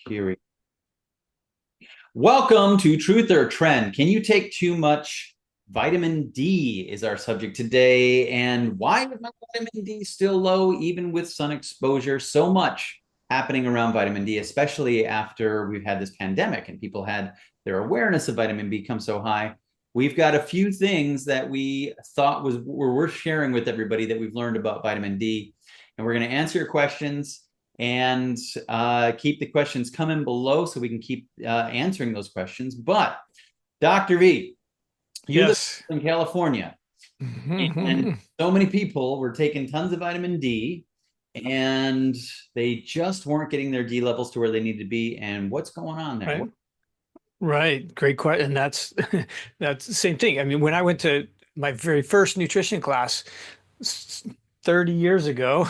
Here we Welcome to Truth or Trend. Can you take too much? Vitamin D is our subject today. And why is my vitamin D still low, even with sun exposure? So much happening around vitamin D, especially after we've had this pandemic and people had their awareness of vitamin B come so high. We've got a few things that we thought were worth sharing with everybody that we've learned about vitamin D. And we're going to answer your questions and keep the questions coming below so we can keep answering those questions. But Dr. V, you live Yes. in California, and so many people were taking tons of vitamin D, and they just weren't getting their D levels to where they need to be. And what's going on there? Right. Right. Great question. And that's the same thing. I mean, when I went to my very first nutrition class 30 years ago,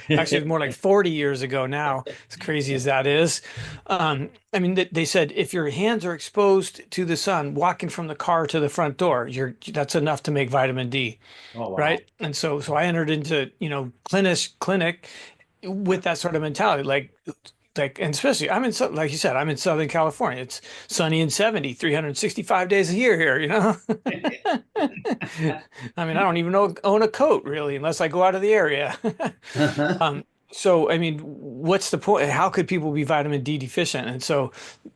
actually it's more like 40 years ago now, as crazy as that is. I mean, they said if your hands are exposed to the sun, walking from the car to the front door, that's enough to make vitamin D, Oh, wow. right? And so I entered into, clinic with that sort of mentality, like, and especially like you said, I'm in Southern California. It's sunny and 70, 365 days a year here, you know? I mean, I don't even own a coat really, unless I go out of the area. Um, so, I mean, what's the point? How could people be vitamin D deficient? And so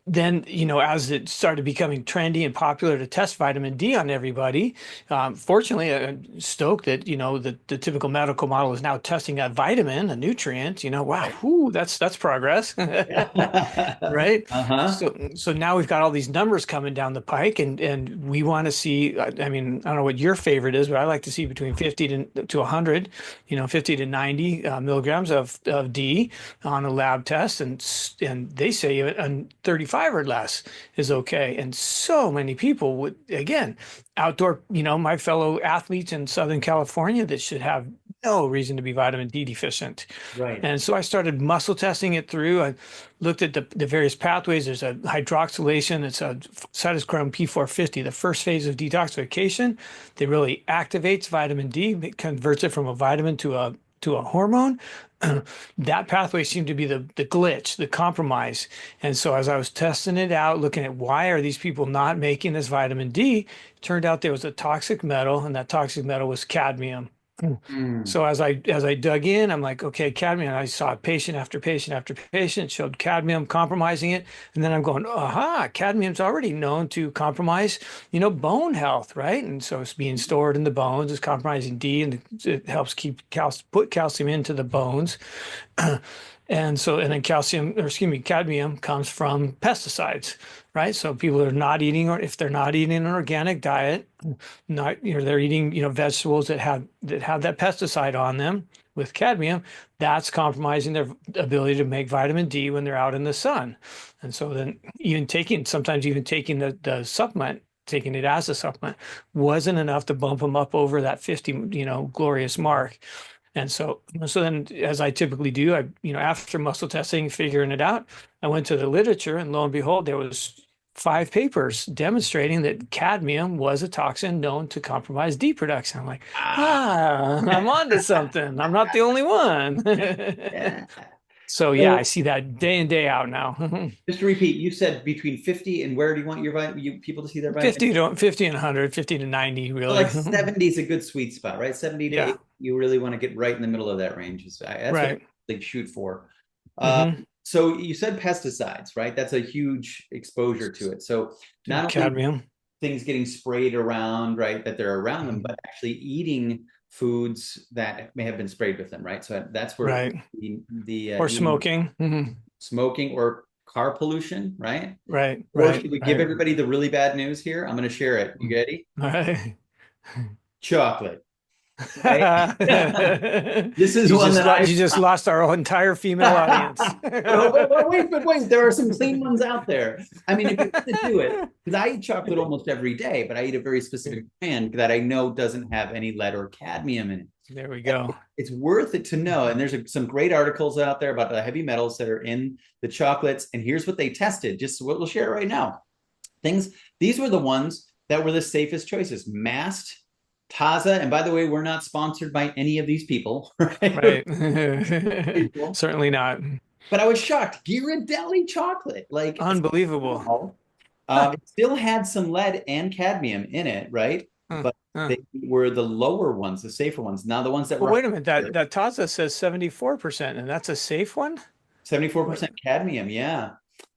then, as it started becoming trendy and popular to test vitamin D on everybody, fortunately, I'm stoked that, the typical medical model is now testing that vitamin, a nutrient, wow, whoo, that's progress. Right? Uh-huh. So now we've got all these numbers coming down the pike, and we want to see. I mean, I don't know what your favorite is, but I like to see between 50 to 100, 50 to 90 milligrams of D on a lab test, and they say 35 or less is okay. And so many people would, again, outdoor, my fellow athletes in Southern California that should have no reason to be vitamin D deficient. Right. And so I started muscle testing it through. I looked at the various pathways. There's a hydroxylation. It's a cytochrome P450, the first phase of detoxification. That really activates vitamin D, it converts it from a vitamin to a hormone. That pathway seemed to be the glitch, the compromise. And so as I was testing it out, looking at why are these people not making this vitamin D, it turned out there was a toxic metal, and that toxic metal was cadmium. Mm. So as I dug in, I'm like, okay, cadmium. I saw patient after patient after patient showed cadmium compromising it, and then I'm going, aha, cadmium's already known to compromise, bone health, right? And so it's being stored in the bones, it's compromising D, and it helps put calcium into the bones. And then cadmium comes from pesticides, right? So people are not eating, or if they're not eating an organic diet, not, they're eating, vegetables that have that pesticide on them with cadmium, that's compromising their ability to make vitamin D when they're out in the sun. And so then sometimes even taking the supplement, taking it as a supplement wasn't enough to bump them up over that 50, glorious mark. And so then, as I typically do, after muscle testing, figuring it out, I went to the literature, and lo and behold, there was 5 papers demonstrating that cadmium was a toxin known to compromise D production. I'm like, Ah, I'm onto something. I'm not the only one. yeah. So yeah, I So see that day in, day out now. just to repeat, you said between 50 and where do you want people to see their vitamin? 50 and 100, 50 to 90, So really. like 70 is a good sweet spot, right? 70 to Yeah, 80, you really want to get right in the middle of that range. That's what I right. like shoot for. Uh, Hmm. so you said pesticides, right? That's a huge exposure to it. So not only Cadmium. things getting sprayed around, right, that they're around them, but Mhm. actually eating foods that may have been sprayed with them, right? So that's where Right. the Or eating smoking. Hmm. smoking or car pollution, right? Right, Or right, should we give right. everybody the really bad news here? I'm going to share it. You ready? Right. Chocolate, right? This is You one just that lost, you just lost our entire female audience. Oh, wait. There are some clean ones out there. I mean, if you have to do it, because I eat chocolate almost every day, but I eat a very specific brand that I know doesn't have any lead or cadmium in it. There we go. It's worth it to know. And there's some great articles out there about the heavy metals that are in the chocolates. And here's what they tested, just what we'll share right now. These were the ones that were the safest choices. Mast, Taza, and by the way, we're not sponsored by any of these people, right? Right. People. Certainly not. but I was shocked. Ghirardelli chocolate, like Unbelievable. small. Huh. It still had some lead and cadmium in it, right? Huh. But Huh. they were the lower ones, the safer ones. Now the ones that Well, were wait a minute. higher, That Taza says 74%, and that's a safe one? What 74% cadmium. Yeah.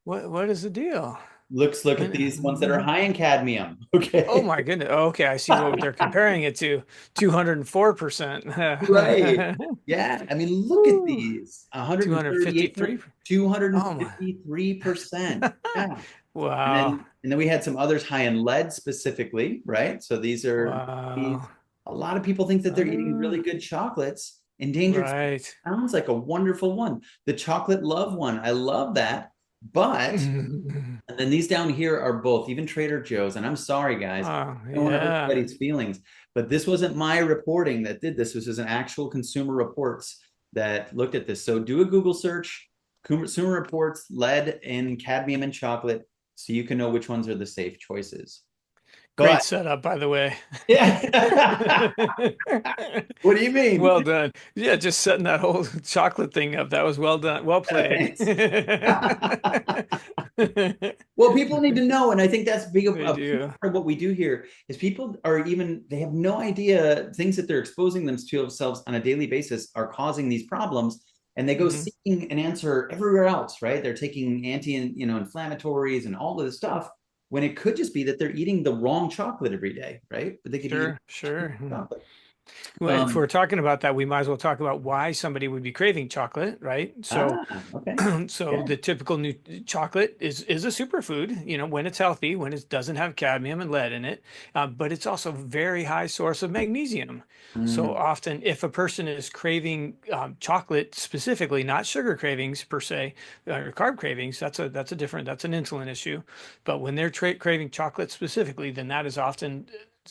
what is the deal? Look at these ones that are And high in cadmium. oh Okay. my goodness. Oh, okay, I see what they're comparing it to. 204%. Right. Yeah. I mean, look at Woo. these 138, 253. Oh my. 253%. Yeah. Wow. And then we had some others high in lead specifically, right? So these Wow. a lot of people think that they're eating Uh, really good chocolates. Endangered right. sounds like a wonderful one. The chocolate love one. I love that. But and then these down here are both, even Trader Joe's. And I'm sorry, guys. Oh, I don't want to hurt yeah. anybody's feelings, but this wasn't my reporting that did this. This is an actual Consumer Reports that looked at this. So do a Google search, Consumer Reports, lead and cadmium in chocolate, so you can know which ones are the safe choices. Great But setup, by the way. yeah, what do you mean? Well done. Yeah, just setting that whole chocolate thing up. That was well done. Well played. Thanks. Well, people need to know, and I think that's big They a key do. part of what we do here is people are even they have no idea things that they're exposing themselves on a daily basis are causing these problems, and they go Mhm. seeking an answer everywhere else, right? They're taking inflammatories and all of this stuff when it could just be that they're eating the wrong chocolate every day, right? But they could eat Sure, sure. chocolate. Well, if Um, we're talking about that, we might as well talk about why somebody would be craving chocolate, right? So, okay, so yeah. the typical new chocolate is a superfood, when it's healthy, when it doesn't have cadmium and lead in it, but it's also a very high source of magnesium. So Mm, often, if a person is craving chocolate specifically, not sugar cravings per se, or carb cravings, that's an insulin issue. But when they're craving chocolate specifically, then that is often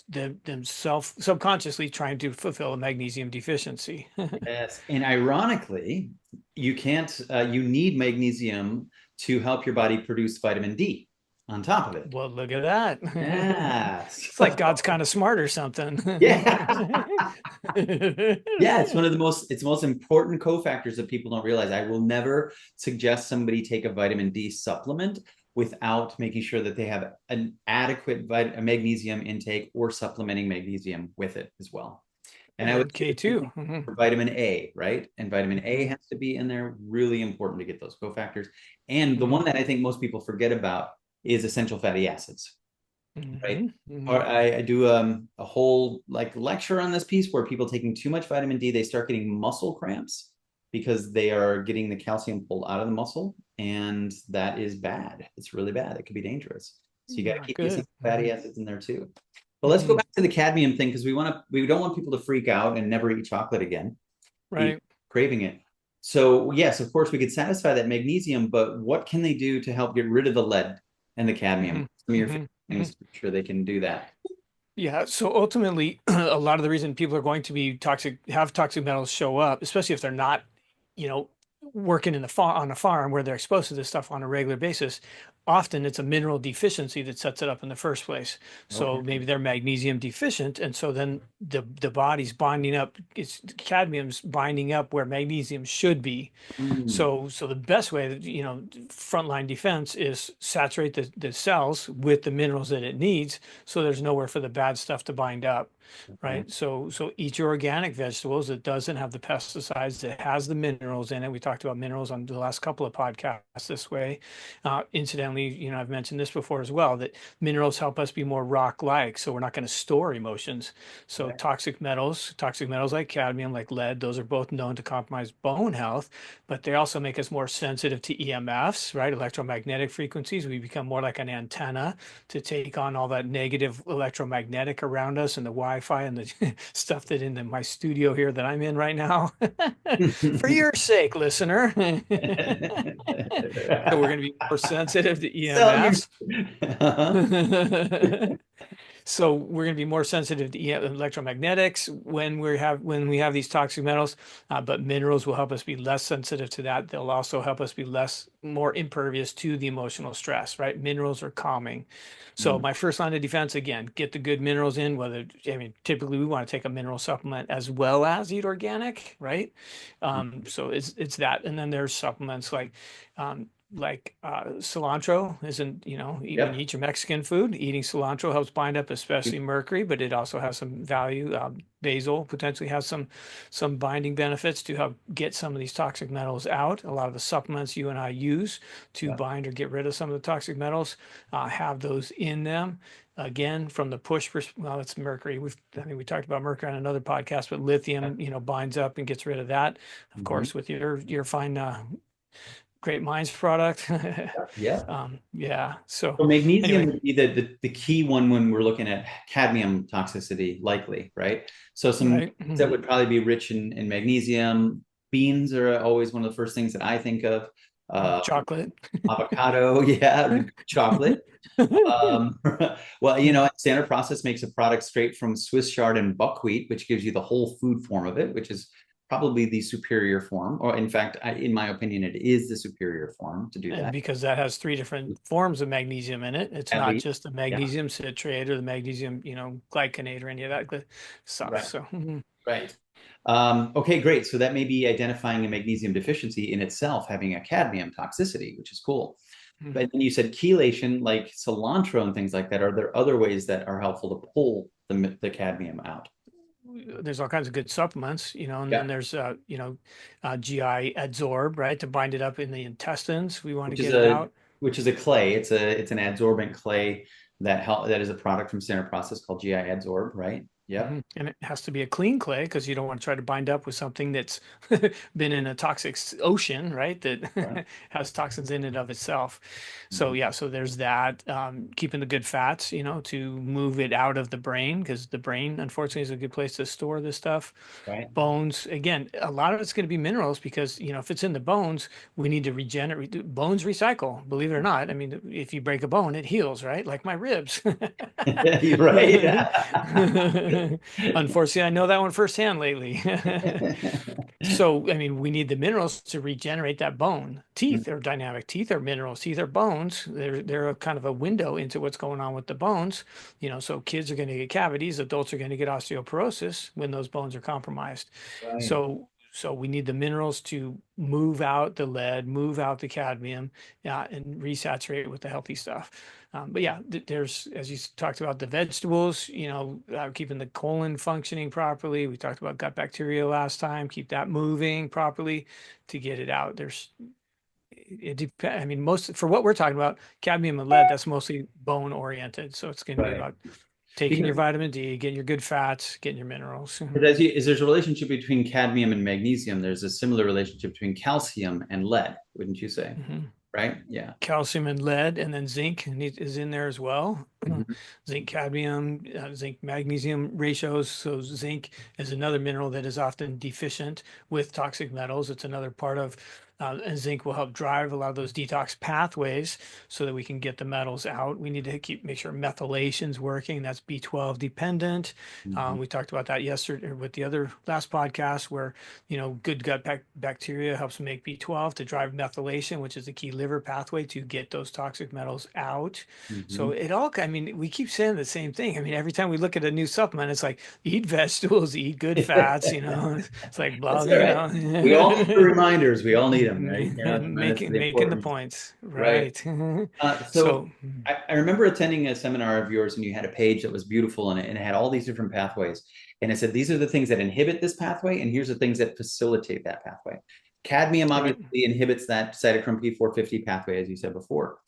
themselves subconsciously trying to fulfill a magnesium deficiency. yes, and ironically, you can't. You need magnesium to help your body produce vitamin D on top of it. Well, look at that. Yes. It's like God's kind of smart or something. Yeah. Yeah, it's one of the most important cofactors that people don't realize. I will never suggest somebody take a vitamin D supplement without making sure that they have an adequate magnesium intake or supplementing magnesium with it as well. And I would And say the same thing K2. Mhm. for vitamin A, right? And vitamin A Mhm. has to be in there, really important to get those cofactors. And the one Mhm. that I think most people forget about is essential fatty acids, right? Mhm. Or Mhm. I do a whole like lecture on this piece where people taking too much vitamin D, they start getting muscle cramps because they are getting the calcium pulled out of the muscle, and that is bad. It's really bad. It could be dangerous. So you got to Not keep the good. essential fatty Mhm. acids in there too. But let's go Mhm. back to the cadmium thing because we don't want people to freak out and never eat chocolate again, be Right. craving it. So yes, of course we could satisfy that magnesium, but what can they do to help get rid of the lead and the cadmium? Mhm. Some of your Mhm. things Mhm. to make sure they can do that. Yeah, so ultimately, a lot of the reason people are going to be have toxic metals show up, especially if they're not, you know, working in the on a farm where they're exposed to this stuff on a regular basis, often it's a mineral deficiency that sets it up in the first place. Okay. So maybe they're magnesium deficient, and so then the body's binding up, it's cadmium's binding up where magnesium should be. Mm, So the best way that, frontline defense is saturate the cells with the minerals that it needs, so there's nowhere for the bad stuff to bind up, okay. right? So eat your organic vegetables. It doesn't have the pesticides. It has the minerals in it. We talked about minerals on the last couple of podcasts this way. Incidentally, I've mentioned this before as well, that minerals help us be more rock-like, so we're not going to store emotions. So Okay. toxic metals like cadmium, like lead, those are both known to compromise bone health, but they also make us more sensitive to EMFs, right? Electromagnetic frequencies. We become more like an antenna to take on all that negative electromagnetic around us and the Wi-Fi and the stuff that my studio here that I'm in right now. For your sake, listener. So we're going to be more sensitive to So you EMFs. So we're going to be more sensitive to electromagnetics when we have these toxic metals, but minerals will help us be less sensitive to that. They'll also help us be more impervious to the emotional stress, right? Minerals are calming. So Mm. my first line of defense, again, get the good minerals in, typically we want to take a mineral supplement as well as eat organic, right? So it's that. And then there's supplements um, cilantro isn't, when you Yep. eat your Mexican food, eating cilantro helps bind up especially mercury, but it also has some value. Basil potentially has some binding benefits to help get some of these toxic metals out. A lot of the supplements you and I use to Yep. bind or get rid of some of the toxic metals have those in them. Again, from the well, it's mercury. I think we talked about mercury on another podcast, but lithium, binds up and gets rid of that. Of Mhm. course, with your fine Great Minds product. Yeah. Yeah. So So magnesium anyway, would be the key one when we're looking at cadmium toxicity, likely, right? So some right. things that would probably be rich in magnesium. Beans are always one of the first things that I think of. Uh, Chocolate. Avocado, yeah, chocolate. Well, Standard Process makes a product straight from Swiss chard and buckwheat, which gives you the whole food form of it, which is probably the superior form. Or in fact, in my opinion, it is the superior form to do And that. because that has three different forms of magnesium in it, it's At not least, just the yeah, magnesium citrate or the magnesium, glycinate or any of that good stuff. right, So, right. Okay, great. So that may be identifying a magnesium deficiency in itself, having a cadmium toxicity, which is cool. mhm. But then you said chelation, like cilantro and things like that. Are there other ways that are helpful to pull the cadmium out? There's all kinds of good supplements, and then Yeah, there's, GI adsorb, right, to bind it up in the intestines. We want to which is get it a out. which is a clay. It's an adsorbent clay that is a product from Standard Process called GI Adsorb, right? Yep. And it has to be a clean clay because you don't want to try to bind up with something that's been in a toxic ocean, right? Right. That has toxins in and of itself. So Mhm. yeah, so there's that. Keeping the good fats, to move it out of the brain because the brain, unfortunately, is a good place to store this stuff. Right. Bones, again, a lot of it's going to be minerals because, if it's in the bones, we need to regenerate. Bones recycle, believe it or not. I mean, if you break a bone, it heals, right? Like my ribs. You're right. Unfortunately, I know that one firsthand lately. So, I mean, we need the minerals to regenerate that bone. Teeth are dynamic. Teeth are minerals. Teeth are bones. They're a kind of a window into what's going on with the bones. So kids are going to get cavities. Adults are going to get osteoporosis when those bones are compromised. Right. So we need the minerals to move out the lead, move out the cadmium, and resaturate with the healthy stuff. But yeah, there's, as you talked about the vegetables, keeping the colon functioning properly. We talked about gut bacteria last time, keep that moving properly to get it out. It depends. I mean, for what we're talking about, cadmium and lead, that's mostly bone oriented. So it's going to be Right. about taking your Because vitamin D, getting your good fats, getting your minerals. as there's a relationship between cadmium and magnesium, there's a similar relationship between calcium and lead, wouldn't you say? Mhm. Right? Yeah. Calcium and lead, and then zinc is in there as well. Mhm. Zinc, cadmium, zinc, magnesium ratios. So zinc is another mineral that is often deficient with toxic metals. It's another part of, and zinc will help drive a lot of those detox pathways so that we can get the metals out. We need to make sure methylation's working. That's B12 dependent. Mhm. We talked about that yesterday with the other last podcast where, good gut bacteria helps make B12 to drive methylation, which is the key liver pathway to get those toxic metals out. So Mhm. I mean, we keep saying the same thing. I mean, every time we look at a new supplement, it's like eat vegetables, eat good fats, It's like blah, That's all right. We all need the reminders. We all need them, right? To remind us of the making the importance. points. Right. Right. So So I remember attending a seminar of yours, and you had a page that was beautiful, and it had all these different pathways. And it said, these are the things that inhibit this pathway, and here's the things that facilitate that pathway. Cadmium right. obviously inhibits that cytochrome P450 pathway, as you said before.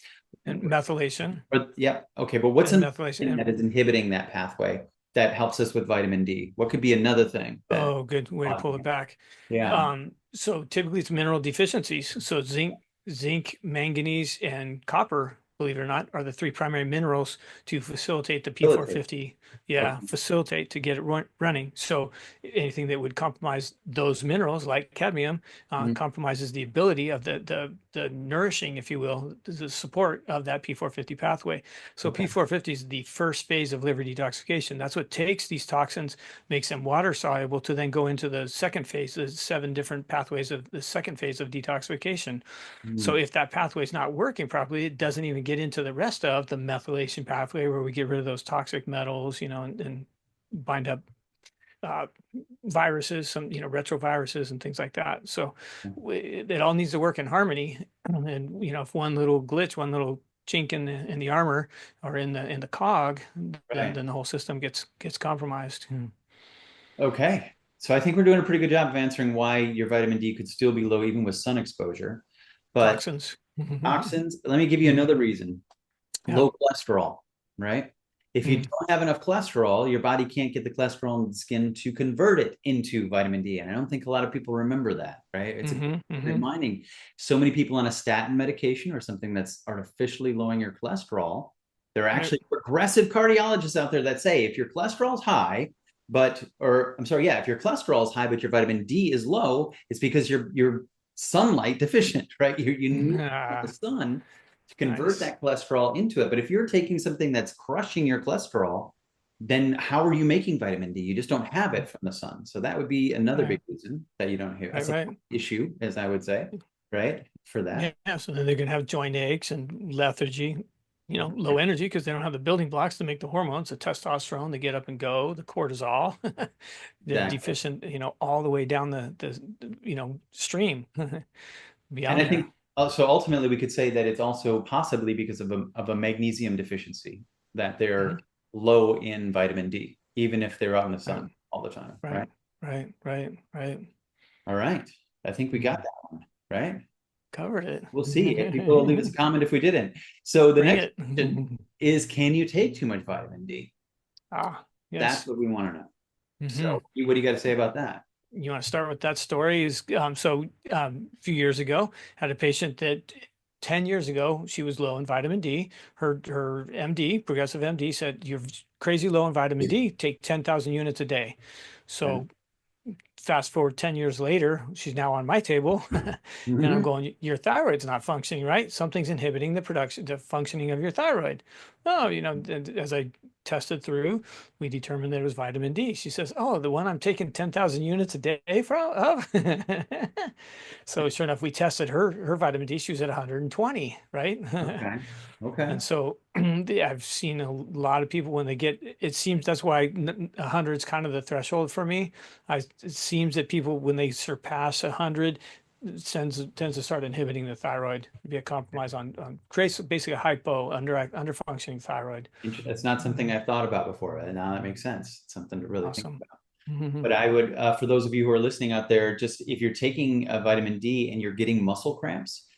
And methylation But yeah, okay. But what's and another methylation. thing that is inhibiting that pathway that helps us with vitamin D? What could be another thing that? Oh, good way to pull it back. Yeah. So typically it's mineral deficiencies. So zinc, manganese, and copper believe it or not, are the three primary minerals to facilitate the Facilitate. P450. Yeah, Okay. facilitate to get it running. So anything that would compromise those minerals, like cadmium, Mhm. compromises the ability of the nourishing, if you will, the support of that P450 pathway. So Okay. P450 is the first phase of liver detoxification. That's what takes these toxins, makes them water soluble to then go into the second phase, the seven different pathways of the second phase of detoxification. So Mm. if that pathway is not working properly, it doesn't even get into the rest of the methylation pathway where we get rid of those toxic metals, and bind up uh, viruses, some, retroviruses and things like that. So it all needs to work in harmony. And, if one little glitch, one little chink in the armor or in the cog, then Right. then the whole system gets compromised. Okay. So I think we're doing a pretty good job of answering why your vitamin D could still be low even with sun exposure. But Toxins. toxins, let me give you another reason. Yeah. Low cholesterol, right? If you Mm. don't have enough cholesterol, your body can't get the cholesterol in the skin to convert it into vitamin D. And I don't think a lot of people remember that, right? It's a Hmm. Hmm. reminding. So many people on a statin medication or something that's artificially lowering your cholesterol. There are Right. actually progressive cardiologists out there that say if your cholesterol is high, or I'm sorry, yeah, if your cholesterol is high, but your vitamin D is low, it's because you're sunlight deficient, right? You need the Ah, sun to convert nice. that cholesterol into it. But if you're taking something that's crushing your cholesterol, then how are you making vitamin D? You just don't have it from the sun. So that would be another big Right. reason that you don't hear. Right. That's an Right. issue, as I would say, right? For Yeah, that. so then they're gonna have joint aches and lethargy, low energy because they don't have the building blocks to make the hormones, the testosterone, to get up and go, the cortisol, they're Exactly. deficient, all the way down stream And beyond I there. think so ultimately we could say that it's also possibly because of a magnesium deficiency that Mhm. they're low in vitamin D, even if they're out in the Right, sun all the time, right? right, right, right, right. All right. I think we got Mhm. that one, right? Covered it. We'll see if people will leave us a comment if we didn't. So the Bring next it. question is, can you take too much vitamin D? Ah, That's yes. what we want to know. Hmm. So what do you got to say about that? You want to start with that story? A few years ago, had a patient that 10 years ago, she was low in vitamin D. Her MD, progressive MD, said, "You're crazy low in vitamin D. Take 10,000 units a day." Okay. So fast forward 10 years later, she's now on my table. And I'm Mhm. going, your thyroid's not functioning right. Something's inhibiting the functioning of your thyroid. Oh, and as I tested through, we determined that it was vitamin D. She says, oh, the one I'm taking 10,000 units a day from of. So sure enough, we tested her vitamin D. She was at 120, right? Okay. Okay. And so I've seen a lot of people when they get, it seems that's why 100 is kind of the threshold for me. It seems that people, when they surpass 100, it tends to start inhibiting the thyroid, be a compromise on creates basically a under functioning thyroid. It's not something Mhm. I've thought about before, and now that makes sense. It's something to really think Awesome. about. Mhm. But I would, for those of you who are listening out there, just if you're taking a vitamin D and you're getting muscle cramps,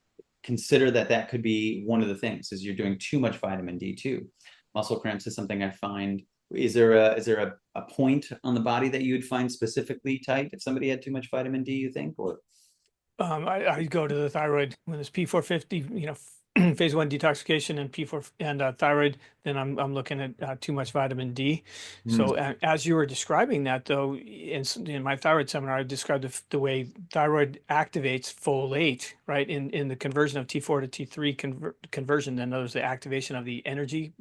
consider that that could be one of the things is you're doing too much vitamin D too. Muscle cramps is something I find. Is there a point on the body that you would find specifically tight if somebody had too much vitamin D, you think? Or I go to the thyroid when it's P450, phase one detoxification and P4 and thyroid. Then I'm looking at too much vitamin D. Hmm. So as you were describing that, though, in my thyroid seminar, I described the way thyroid activates folate, right? In the conversion of T4 to T3 conversion. Then there's the activation of the energy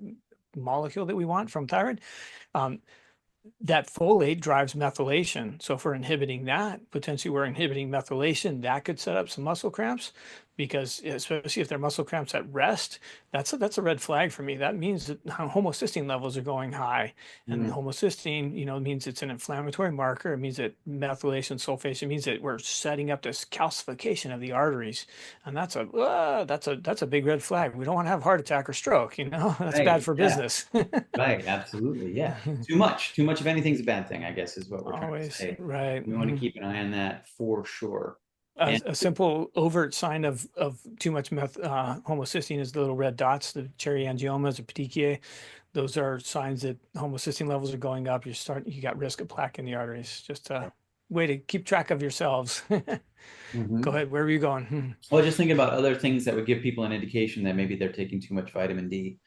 molecule that we want from thyroid. Um, that folate drives methylation. So if we're inhibiting that, potentially we're inhibiting methylation, that could set up some muscle cramps because especially if they're muscle cramps at rest, that's a red flag for me. That means that homocysteine levels are going high. And Hmm. homocysteine, means it's an inflammatory marker. It means that methylation sulfation means that we're setting up this calcification of the arteries. And that's a big red flag. We don't want to have heart attack or stroke, that's bad Right. for Yeah. business. Right. Absolutely. Yeah. Too much of anything's a bad thing, I guess, is what we're trying to Always, say. right. We want to keep an eye on that for sure. And A simple overt sign of too much homocysteine is the little red dots, the cherry angiomas or petechiae. Those are signs that homocysteine levels are going up. You got risk of plaque in the arteries. Just way to keep track of yourselves. Go Mhm. ahead. Where were you going? Well, just think about other things that would give people an indication that maybe they're taking too much vitamin D.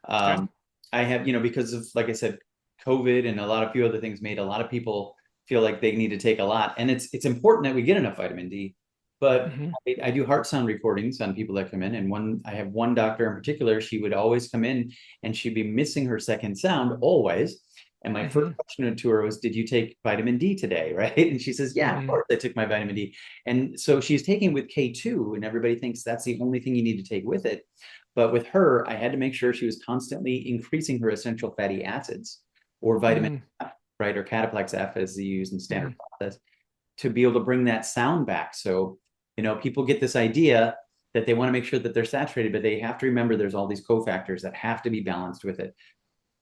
Okay. Um, I have, because of, like I said, COVID and a lot of few other things made a lot of people feel like they need to take a lot. And it's important that we get enough vitamin D. But Hmm. I do heart sound recordings on people that come in. And I have one doctor in particular, she would always come in and she'd be missing her second sound always. And my first Hmm. question to her was, did you take vitamin D today? Right. And she says, yeah, of Hmm. course I took my vitamin D. And so she's taking with K2, and everybody thinks that's the only thing you need to take with it. But with her, I had to make sure she was constantly increasing her essential fatty acids or vitamin Hmm. F, right? Or cataplex F as they use in standard Hmm. process to be able to bring that sound back. So, people get this idea that they want to make sure that they're saturated, but they have to remember there's all these cofactors that have to be balanced with it.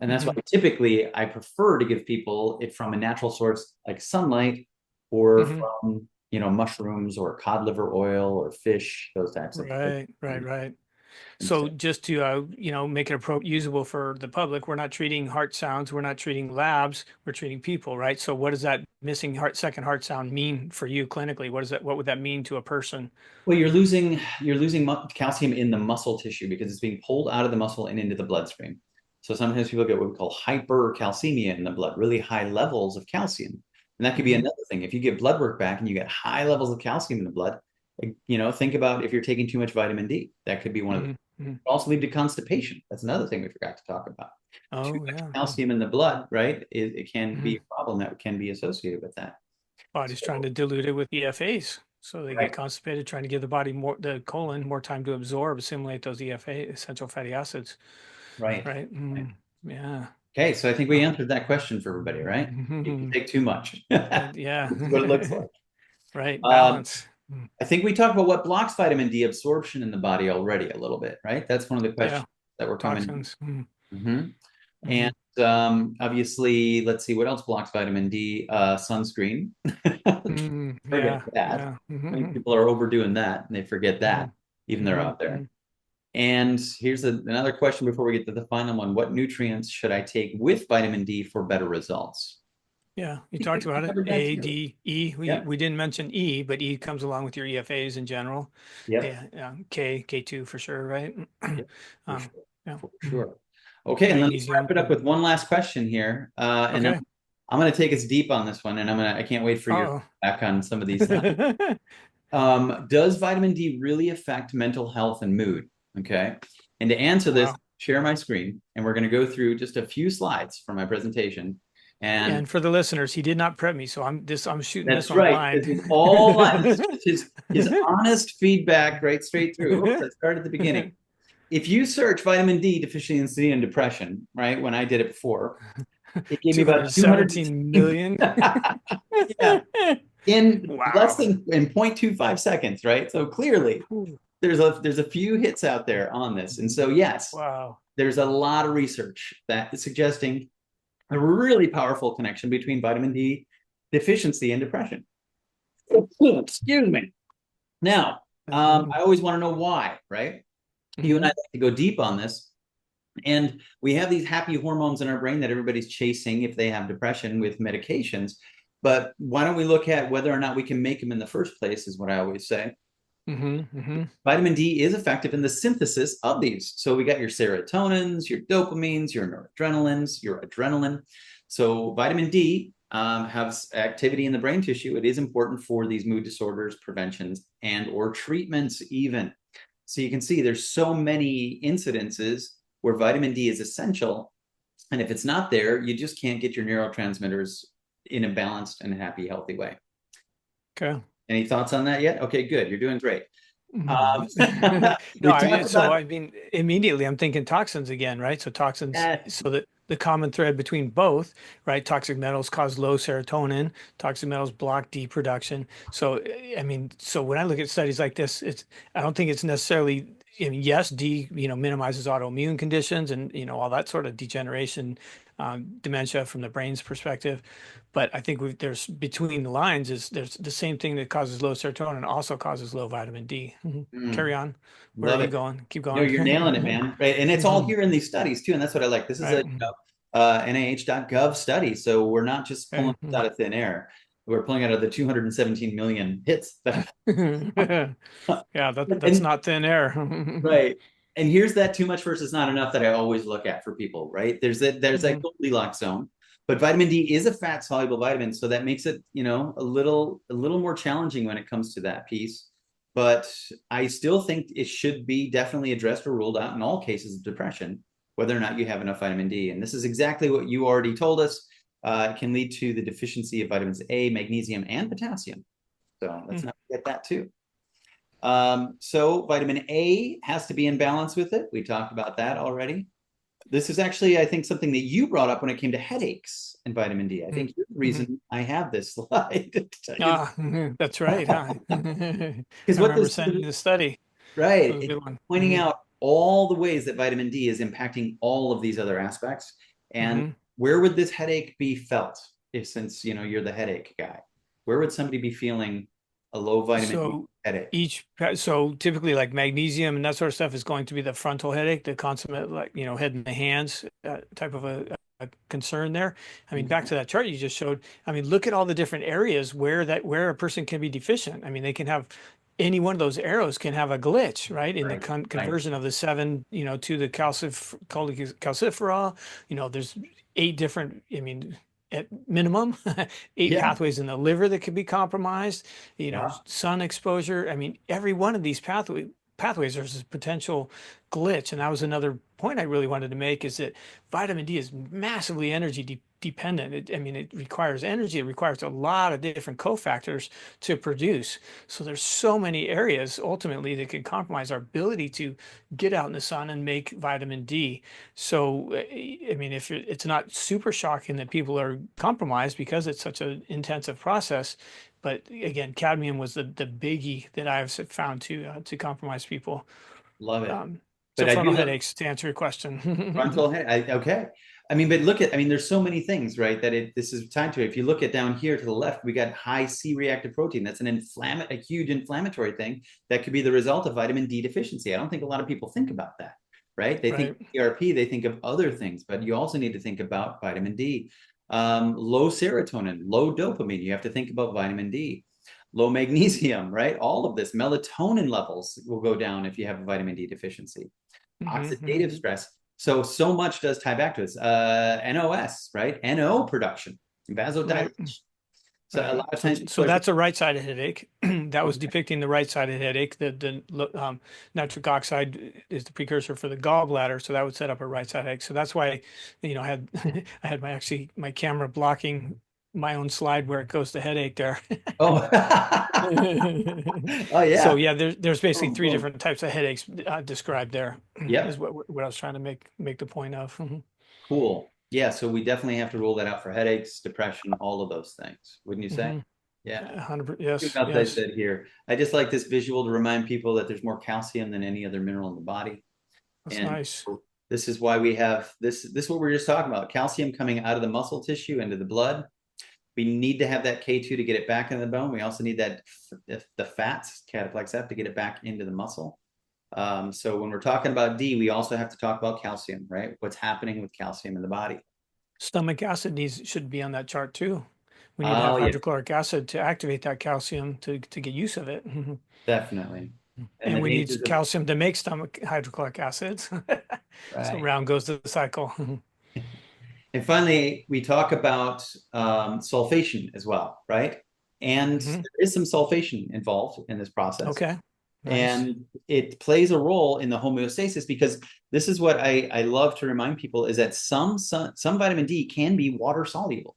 And that's why Hmm. typically I prefer to give people it from a natural source like sunlight or Hmm. from, mushrooms or cod liver oil or fish, those types of things. Right, right, right. So Instead. just to make it usable for the public, we're not treating heart sounds, we're not treating labs, we're treating people, right? So what does that missing second heart sound mean for you clinically? What would that mean to a person? Well, you're losing calcium in the muscle tissue because it's being pulled out of the muscle and into the bloodstream. So sometimes people get what we call hypercalcemia in the blood, really high levels of calcium. And that could be Hmm. another thing. If you get blood work back and you get high levels of calcium in the blood, think about if you're taking too much vitamin D. That could be one of the Hmm. Hmm. also lead to constipation. That's another thing we forgot to talk about. Too Oh much yeah. calcium in the blood, right? It can be Hmm. a problem that can be associated with that. Body's trying So, to dilute it with EFAs. So they get right, constipated, trying to give the colon more time to absorb, assimilate those EFA, essential fatty acids, right. right? Mm, yeah. Okay, so I think we Oh. answered that question for everybody, right? You can take too much. This Yeah. is what it looks like. Right. Um, Balance. Mm, I think we talked about what blocks vitamin D absorption in the body already a little bit, right? That's one of the yeah. questions that were coming. Toxins. Mm, Mhm. hmm. And obviously, let's see what else blocks vitamin D. Sunscreen. Mm, Forget yeah. that. Yeah. I think Hmm. people are overdoing that and they forget Hmm. that, even they're Hmm. out there. Hmm. And here's another question before we get to the final one. What nutrients should I take with vitamin D for better results? Yeah. You I think talked we about it. covered that A, too. D, E. We Yep. we didn't mention E, but E comes along with your EFAs in general. Yep. Yeah. Yeah. K, K2 for sure, right? Yep. For Um, sure. yeah. For Mhm. sure. Okay, and then let's Magnesium. wrap it up Mhm. with one last question here. And Okay. I'm going to take us deep on this one, and I can't wait for your Oh. back on some of these slides. Does vitamin D really affect mental health and mood? Okay. And to answer this, Wow. share my screen, and we're going to go through just a few slides from my presentation. And And for the listeners, he did not prep me, so I'm shooting this that's one right. blind. This is all live. This is just his honest feedback right straight through. Oops, I started at the beginning. If you search vitamin D deficiency and depression, right, when I did it before, it gave me about 200. 217 million. Yeah, in less Wow. than in 0.25 seconds, right? So clearly there's a few hits out there on this. And so yes, Wow. there's a lot of research that is suggesting a really powerful connection between vitamin D deficiency and depression. Excuse me. Now, Mhm. I always want to know why, right? You and I Mhm. like to go deep on this. And we have these happy hormones in our brain that everybody's chasing if they have depression with medications. But why don't we look at whether or not we can make them in the first place, is what I always say. Mhm. Mhm. Vitamin D is effective in the synthesis of these. So we got your serotonins, your dopamines, your noradrenalines, your adrenaline. So vitamin D has activity in the brain tissue. It is important for these mood disorders, preventions, and or treatments even. So you can see there's so many incidences where vitamin D is essential. And if it's not there, you just can't get your neurotransmitters in a balanced and happy, healthy way. Okay. Any thoughts on that yet? Okay, good. You're doing great. Mhm. No, We I mean, talked so about I mean, immediately I'm thinking toxins again, right? So toxins, that. so that the common thread between both, right? Toxic metals cause low serotonin, toxic metals block D production. So, I mean, so when I look at studies like this, I don't think it's necessarily, I mean, yes, D, minimizes autoimmune conditions and, all that sort of degeneration, dementia from the brain's perspective. But I think there's between the lines there's the same thing that causes low serotonin also causes low vitamin D. Mhm. Mm, Carry on. Where are love you it. going? Keep No, going. you're nailing it, man. Right. And it's all Mhm. here in these studies too. And that's what I like. This is a Right. NIH.gov study. So we're not just pulling Okay. this out of thin air. We're pulling out of the 217 million hits. Yeah, that's And not thin air. right. And here's that too much versus not enough that I always look at for people, right? There's that Mhm. Goldilocks zone. But vitamin D is a fat soluble vitamin, so that makes it, a little more challenging when it comes to that piece. But I still think it should be definitely addressed or ruled out in all cases of depression, whether or not you have enough vitamin D. And this is exactly what you already told us. It can lead to the deficiency of vitamins A, magnesium, and potassium. So let's not forget that too. So vitamin A has to be in balance with it. We talked about that already. This is actually, I think, something that you brought up when it came to headaches and vitamin D. I think you're the Mhm. reason I have this slide to tell you. Ah, that's right, huh? I Because what remember this sending you the study. That right, was a it's good one. pointing out all the ways that vitamin D is impacting all of these other aspects. And Hmm. where would this headache be felt if, since you're the headache guy, where would somebody be feeling a low vitamin D So headache? so typically like magnesium and that sort of stuff is going to be the frontal headache, the consummate like head in the hands type of a concern there. I mean, back Okay. to that chart you just showed. I mean, look at all the different areas where a person can be deficient. I mean, they can have any one of those arrows can have a glitch, right? In the Right, right. conversion of the seven, to the calciferol. There's eight different. I mean, at minimum, eight Yeah, pathways in the liver that could be compromised, yeah. sun exposure. I mean, every one of these pathways, there's this potential glitch. And that was another point I really wanted to make is that vitamin D is massively energy dependent. I mean, it requires energy. It requires a lot of different cofactors to produce. So there's so many areas ultimately that can compromise our ability to get out in the sun and make vitamin D. So, I mean, it's not super shocking that people are compromised because it's such an intensive process. But again, cadmium was the biggie that I've found to compromise people. Love it. So But I frontal do love headaches, to answer your question. frontal head. Okay. I mean, but there's so many things, right? This is tied to it. If you look at down here to the left, we got high C-reactive protein. That's a huge inflammatory thing that could be the result of vitamin D deficiency. I don't think a lot of people think about that, right? They think Right. ERP, they think of other things, but you also need to think about vitamin D. Low serotonin, low dopamine. You have to think about vitamin D. Low magnesium, right? All of this melatonin levels will go down if you have a vitamin D deficiency. Oxidative Hmm. stress. So much does tie back to this. NOS, right? NO production, Right. vasodilation. So a Right. lot of So times people so are saying, that's a right-sided headache. That was okay, depicting the right-sided headache. The nitric oxide is the precursor for the gallbladder, so that would set up a right-sided headache. So that's why, I had I had my camera blocking my own slide where it goes to headache there. oh, oh So yeah, yeah, there's basically boom, three boom, different types of headaches described there, is yep, what I was trying to make the point of. cool. Yeah, so we definitely have to rule that out for headaches, depression, all of those things, wouldn't you say? Hmm. Yeah. 100. What Yes, else I yes, said here? I just like this visual to remind people that there's more calcium than any other mineral in the body. that's And nice. this is why we have this. This is what we are just talking about: calcium coming out of the muscle tissue into the blood. We need to have that K2 to get it back into the bone. We also need that the fats, cataplex F, to get it back into the muscle. So when we're talking about D, we also have to talk about calcium, right? What's happening with calcium in the body? Stomach acid should be on that chart too. We need to Oh have yeah, hydrochloric acid to activate that calcium to get use of it. definitely. And the And we need dangers of calcium to make stomach hydrochloric acids. So right. round goes the cycle. And finally, we talk about sulfation as well, right? And Hmm. there is some sulfation involved in this process. Okay, nice. And it plays a role in the homeostasis because this is what I love to remind people is that some vitamin D can be water soluble,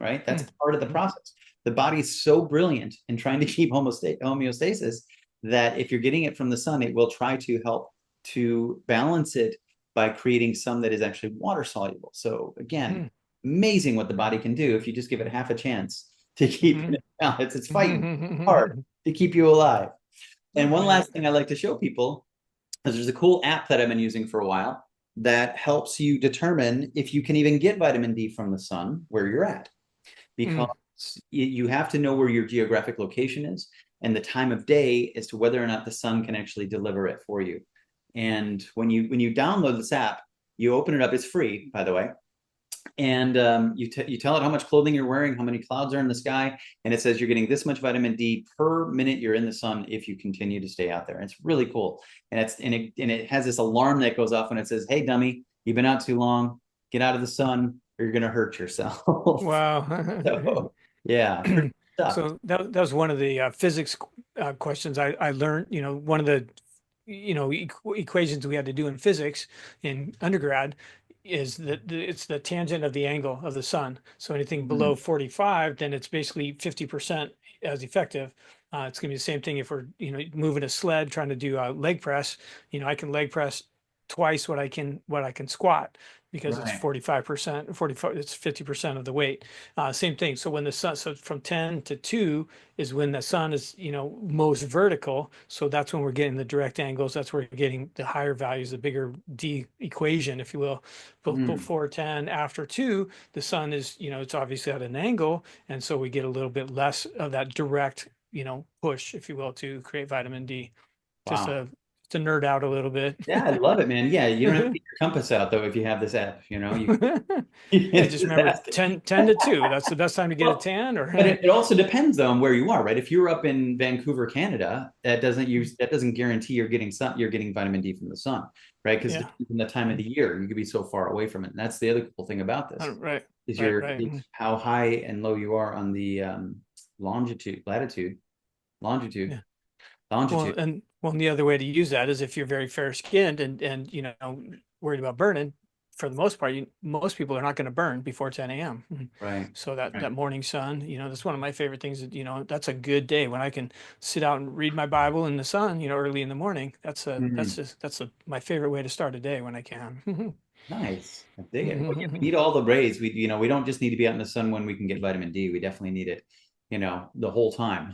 right? That's part of the Mm-hmm. process. The body is so brilliant in trying to keep homeostasis that if you're getting it from the sun, it will try to help to balance it by creating some that is actually water soluble. So again, amazing what the body can do if you just give it half a chance to keep it balance. It's fighting hard to keep you alive. And one Right. last thing I like to show people is there's a cool app that I've been using for a while that helps you determine if you can even get vitamin D from the sun where you're at. Because Mm. you have to know where your geographic location is and the time of day as to whether or not the sun can actually deliver it for you. And when you download this app, you open it up, it's free, by the way, and you tell it how much clothing you're wearing, how many clouds are in the sky, and it says you're getting this much vitamin D per minute you're in the sun if you continue to stay out there. And it's really cool, and it has this alarm that goes off when it says, "Hey, dummy, you've been out too long. Get out of the sun, or you're gonna hurt yourself." Wow. So yeah, pretty stuff. So that was one of the physics questions I learned. One of the equations we had to do in physics in undergrad is that it's the tangent of the angle of the sun. So anything below Mm, 45, then it's basically 50% as effective. It's going to be the same thing if we're moving a sled trying to do a leg press. I can leg press twice what I can squat because it's right. 45%, 45, it's 50% of the weight. Same thing. So when the sun, so from 10 to 2 is when the sun is, most vertical. So that's when we're getting the direct angles. That's where we're getting the higher values, the bigger D equation, if you will. Mm, Before 10, after 2, the sun is, it's obviously at an angle. And so we get a little bit less of that direct, push, if you will, to create vitamin D. Just wow. to nerd out a little bit. Yeah, I love it, man. Yeah, you don't have to get your compass out though if you have this app. Yeah, just Just remember ask it. 10 to 2. That's the best time to get a Well, tan but or it also depends though on where you are, right? If you're up in Vancouver, Canada, that doesn't guarantee you're getting vitamin D from the sun, right? Because yeah. depending on the time of the year, you could be so far away from it. And that's the other cool thing about this Right. is Right. is how high and low you are on the latitude, longitude, Yeah. longitude. And the other way to use that is if you're very fair skinned and worried about burning, for the most part, most people are not going to burn before 10 a.m. Right. So that Right. that morning sun, that's one of my favorite things that, that's a good day when I can sit out and read my Bible in the sun, early in the morning. Mhm. My favorite way to start a day when I can. Nice. I dig it. Well, yeah, we need all the rays. We don't just need to be out in the sun when we can get vitamin D. We definitely need it, the whole time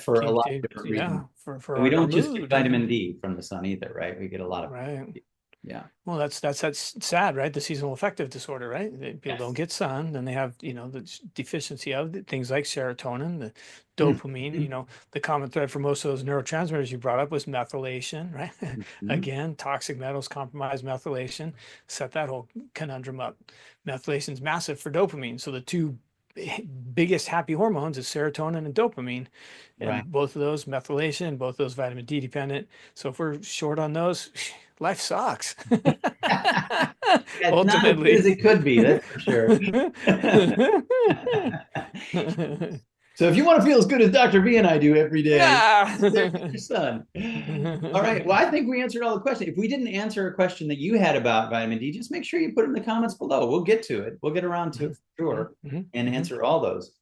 for a lot of different reasons. Yeah, for And we our don't just get mood. vitamin D from the sun either, right? We get a lot of, Right. yeah. Well, that's sad, right? The seasonal affective disorder, right? People don't Yes. get sun, then they have, the deficiency of things like serotonin, the dopamine, Mhm. the common thread for most of those neurotransmitters you brought up was methylation, right? Mhm. Again, toxic metals compromise methylation, set that whole conundrum up. Methylation is massive for dopamine. So the two biggest happy hormones is serotonin and dopamine. Right. And both of those, methylation, both those vitamin D dependent. So if we're short on those, life sucks. Yeah, it's not as good as Ultimately. it could be, that's for sure. So if you want to feel as good as Dr. V and I do every day, Ah. sit there with your son. All right. Well, I think we answered all the questions. If we didn't answer a question that you had about vitamin D, just make sure you put it in the comments below. We'll get to it. We'll get around to it for sure and answer all those.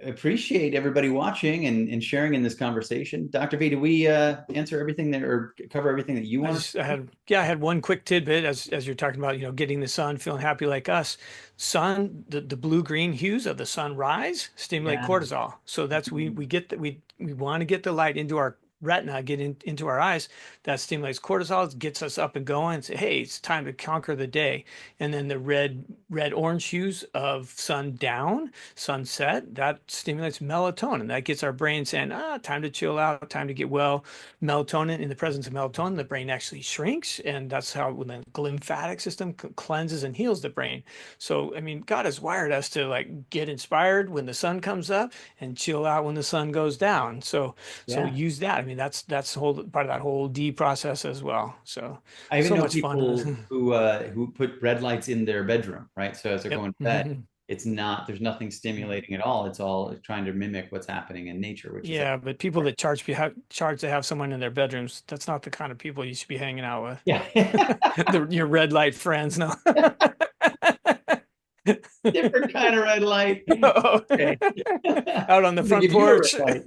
Appreciate everybody watching and sharing in this conversation. Dr. V, did we answer everything that or cover everything that you wanted? I had one quick tidbit as you're talking about, getting the sun, feeling happy like us. Sun, the blue green hues of the sunrise stimulate Yeah. cortisol. So that's we get that we want to get the light into our retina, into our eyes. That stimulates cortisol, gets us up and going. And say, hey, it's time to conquer the day. And then the red orange hues of sundown, sunset, that stimulates melatonin. That gets our brain saying, time to chill out, time to get well. Melatonin, in the presence of melatonin, the brain actually shrinks, and that's how when the lymphatic system cleanses and heals the brain. So I mean, God has wired us to like get inspired when the sun comes up and chill out when the sun goes down. So Yeah. use that. I mean, that's the whole part of that whole D process as well. So I even so know much people fun. who put red lights in their bedroom, right? So as they're Yep. going to bed, there's nothing stimulating at all. It's all trying to mimic what's happening in nature, which is Yeah, but people that charge to have someone in their bedrooms, that's not the kind of people you should be hanging out with. yeah. Your red light friends, no. Different kind of red light. Oh, Okay. out on the To front give you a red porch. light.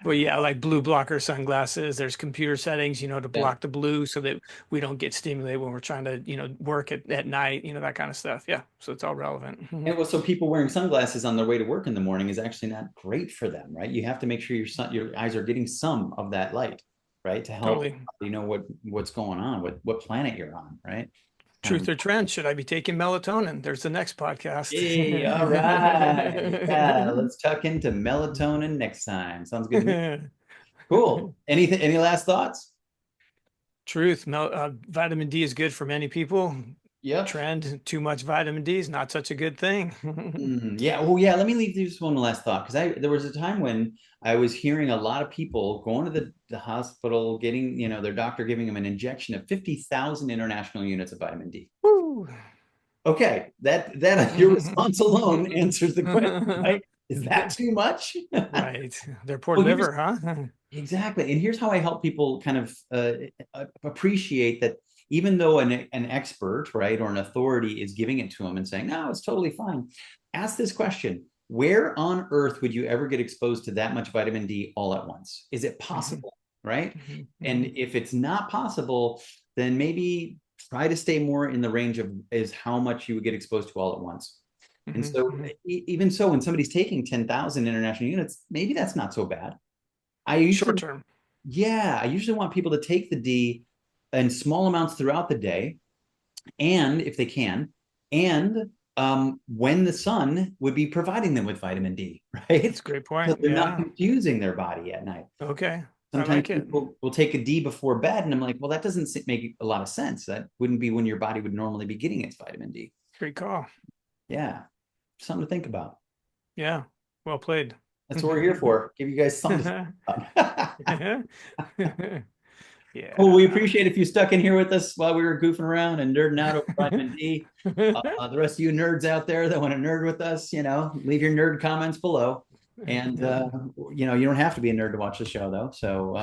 But yeah, like blue blocker sunglasses. There's computer settings, to Yeah. block the blue so that we don't get stimulated when we're trying to, work at night, that kind of stuff. Yeah. So it's all relevant. And well, so people wearing sunglasses on their way to work in the morning is actually not great for them, right? You have to make sure your eyes are getting some of that light, right? To help Totally. what's going on, what planet you're on, right? Truth or trend, should I be taking melatonin? There's the next podcast. Hey, all right. Yeah, let's tuck into melatonin next time. Sounds good to me. Cool. Anything, any last thoughts? Truth. Vitamin D is good for many people. Yep. Trend, too much vitamin D is not such a good thing. Yeah. Oh, yeah. Let me leave this one last thought because there was a time when I was hearing a lot of people going to the hospital, getting, their doctor giving them an injection of 50,000 international units of vitamin D. Woo. Okay, that your response alone answers the question, right? Is that too much? Right. Their poor Well, here's liver, huh? exactly, and here's how I help people kind of appreciate that even though an expert, right, or an authority is giving it to them and saying, no, it's totally fine. Ask this question: where on earth would you ever get exposed to that much vitamin D all at once? Is it possible, right? And if it's not possible, then maybe try to stay more in the range of is how much you would get exposed to all at once. And so, even so, when somebody's taking 10,000 international units, maybe that's not so bad. I Short usually, term. yeah, I usually want people to take the D in small amounts throughout the day, and if they can, and when the sun would be providing them with vitamin D, right? That's a great So point. they're not Yeah. confusing their body at night. Okay. I Sometimes like it. people will take a D before bed, and I'm like, well, that doesn't make a lot of sense. That wouldn't be when your body would normally be getting its vitamin D. Great call. Yeah, something to think about. Yeah. Well played. That's what we're here for. Give you guys something to think about. Well, we Yeah. appreciate if you stuck in here with us while we were goofing around and nerding out over vitamin D. The rest of you nerds out there that want to nerd with us, leave your nerd comments below. And you don't have to be a nerd to watch the show, though. So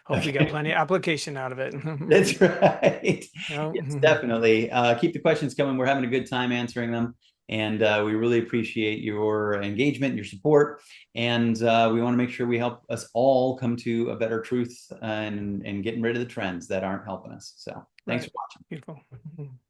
Hopefully, got okay. plenty of application out of it. That's right. Oh, Yes, definitely. Keep the questions coming. We're having a good time answering them. And we really appreciate your engagement, your support. And we want to make sure we help us all come to a better truth and getting rid of the trends that aren't helping us. So thanks right. for watching. Beautiful.